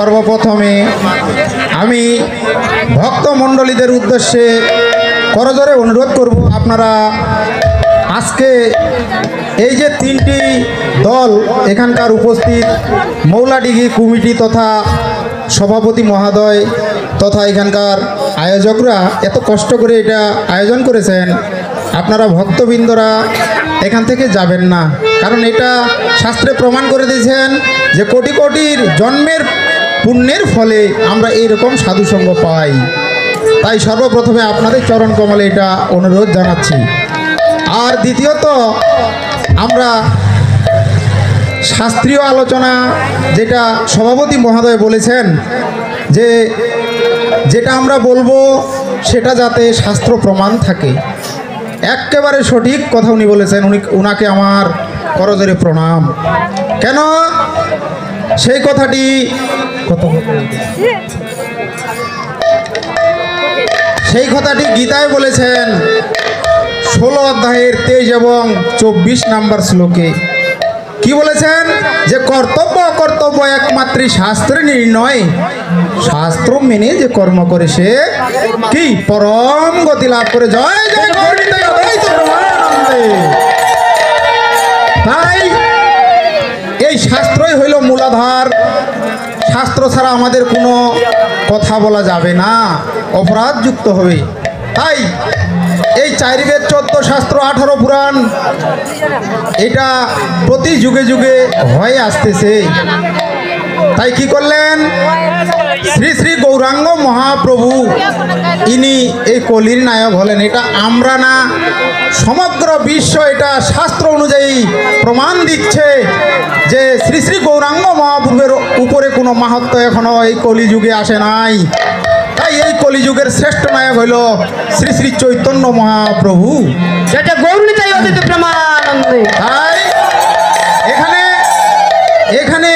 সর্বপ্রথমে আমি ভক্তমণ্ডলীদের উদ্দেশ্যে করজোরে অনুরোধ করব, আপনারা আজকে এই যে তিনটি দল এখানকার উপস্থিত, মৌলাডিঘি কমিটি তথা সভাপতি মহোদয় তথা এখানকার আয়োজকরা এত কষ্ট করে এটা আয়োজন করেছেন, আপনারা ভক্তবৃন্দরা এখান থেকে যাবেন না। কারণ এটা শাস্ত্রে প্রমাণ করে দিয়েছেন যে কোটি কোটির জন্মের পুণ্যের ফলে আমরা এইরকম সাধুসঙ্গ পাই। তাই সর্বপ্রথমে আপনাদের চরণ কমলে এটা অনুরোধ জানাচ্ছি। আর দ্বিতীয়ত, আমরা শাস্ত্রীয় আলোচনা যেটা সভাপতি মহোদয় বলেছেন যে যেটা আমরা বলবো সেটা যাতে শাস্ত্র প্রমাণ থাকে, একেবারে সঠিক কথা উনি বলেছেন। উনাকে আমার করজোরে প্রণাম। কেন সেই কথাটি গীতায় বলেছেন 16 অধ্যায়ের 23 এবং 24 নম্বর শ্লোকে। কি বলেছেন? যে কর্তব্য অকর্তব্য একমাত্রই শাস্ত্রে নির্ণয়, শাস্ত্র মেনে যে কর্ম করে সে কি পরম গতি লাভ করে। জয় জয় গৌরীতাই অদ্বৈত প্রেমানন্দে। তাই এই শাস্ত্রই হইল মূলাধার। শাস্ত্র ছাড়া আমাদের কোনো কথা বলা যাবে না, অপরাধযুক্ত হবে। তাই এই 4 বেদ 14 শাস্ত্র 18 পুরাণ এটা প্রতি যুগে যুগে হয়ে আসতেছে। তাই কি করলেন শ্রী শ্রী গৌরাঙ্গ মহাপ্রভু, ইনি এই কলির নায়ক হলেন। এটা আমরা না, সমগ্র বিশ্ব এটা শাস্ত্র অনুযায়ী প্রমাণ দিচ্ছে যে শ্রী শ্রী গৌরাঙ্গ মহাপ্রভুর উপরে কোনো মাহাত্ম্য এখনো এই কলিযুগে আসে নাই। তাই এই কলিযুগের শ্রেষ্ঠ নায়ক হইল শ্রী শ্রী চৈতন্য মহাপ্রভু। তাই এখানে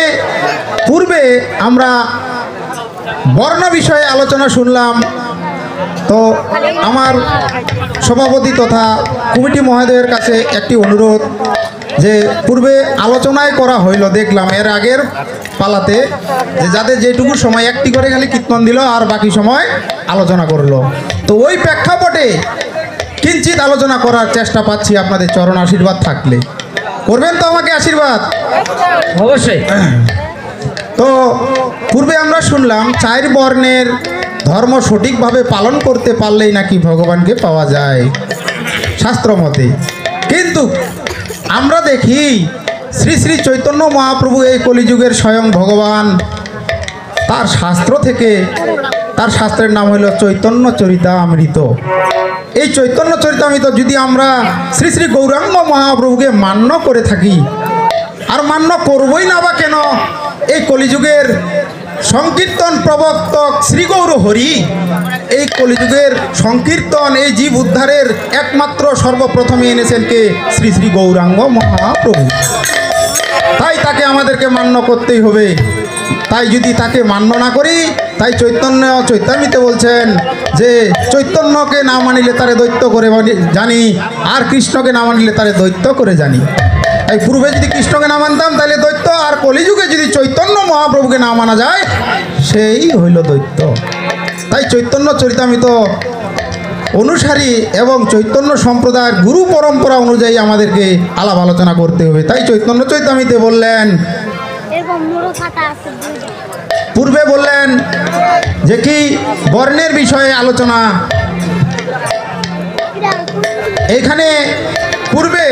পূর্বে আমরা বর্ণ বিষয়ে আলোচনা শুনলাম। তো আমার সভাপতি তথা কমিটি মহোদয়ের কাছে একটি অনুরোধ, যে পূর্বে আলোচনায় করা হইল, দেখলাম এর আগের পালাতে যে যাদের যেটুকু সময় একটি করে খালি কীর্তন দিল আর বাকি সময় আলোচনা করলো। তো ওই প্রেক্ষাপটে কিঞ্চিত আলোচনা করার চেষ্টা পাচ্ছি, আপনাদের চরণ আশীর্বাদ থাকলে করবেন তো আমাকে আশীর্বাদ অবশ্যই। তো পূর্বে আমরা শুনলাম 4 বর্ণের ধর্ম সঠিকভাবে পালন করতে পারলেই নাকি ভগবানকে পাওয়া যায় শাস্ত্র মতে। কিন্তু আমরা দেখি শ্রী শ্রী চৈতন্য মহাপ্রভু এই কলিযুগের স্বয়ং ভগবান, তার শাস্ত্র থেকে, তার শাস্ত্রের নাম হলো চৈতন্য চরিতামৃত। এই চৈতন্য চরিতামৃত যদি আমরা শ্রী শ্রী গৌরাঙ্গ মহাপ্রভুকে মান্য করে থাকি, আর মান্য করবই না বা কেন, এই কলিযুগের সংকীর্তন প্রবক্তক শ্রী গৌর হরি, এই কলিযুগের সংকীর্তন এই জীব উদ্ধারের একমাত্র সর্বপ্রথমে এনেছেন কে? শ্রী শ্রী গৌরাঙ্গ মহাপ্রভু। তাই তাকে আমাদেরকে মান্য করতেই হবে। তাই যদি তাকে মান্য না করি, তাই চৈতামৃতে বলছেন যে চৈতন্যকে না মানিলে তারে দৈত্য করে জানি, আর কৃষ্ণকে না মানিলে তারে দৈত্য করে জানি। তাই পূর্বে যদি কৃষ্ণকে না মানতাম তাহলে দৈত্য, আর কলিযুগে যদি চৈতন্য মহাপ্রভুকে না মানা যায় সেই হইল দৈত্য। তাই চৈতন্য চরিতামৃত অনুসারী এবং চৈতন্য সম্প্রদায়ের গুরু পরম্পরা অনুযায়ী আমাদেরকে আলাপ আলোচনা করতে হবে। তাই চৈতন্য চরিতামৃতে বললেন, পূর্বে বললেন যে কি বর্ণের বিষয়ে আলোচনা। এখানে পূর্বে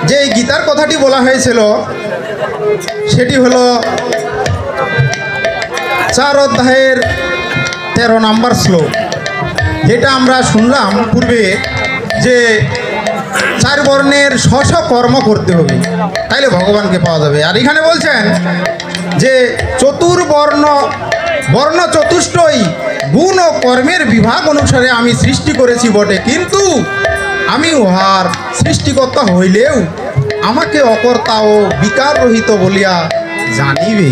যে গীতার কথাটি বলা হয়েছিল সেটি হলো 4 অধ্যায়ের 13 নম্বর শ্লোক, যেটা আমরা শুনলাম পূর্বে যে 4 বর্ণের স্ব কর্ম করতে হবে, তাইলে ভগবানকে পাওয়া যাবে। আর এখানে বলছেন যে বর্ণ চতুষ্টয় গুণ ও কর্মের বিভাগ অনুসারে আমি সৃষ্টি করেছি বটে, কিন্তু আমি উহার সৃষ্টিকর্তা হইলেও আমাকে অকর্তা ও বিকার রহিত বলিয়া জানিবে।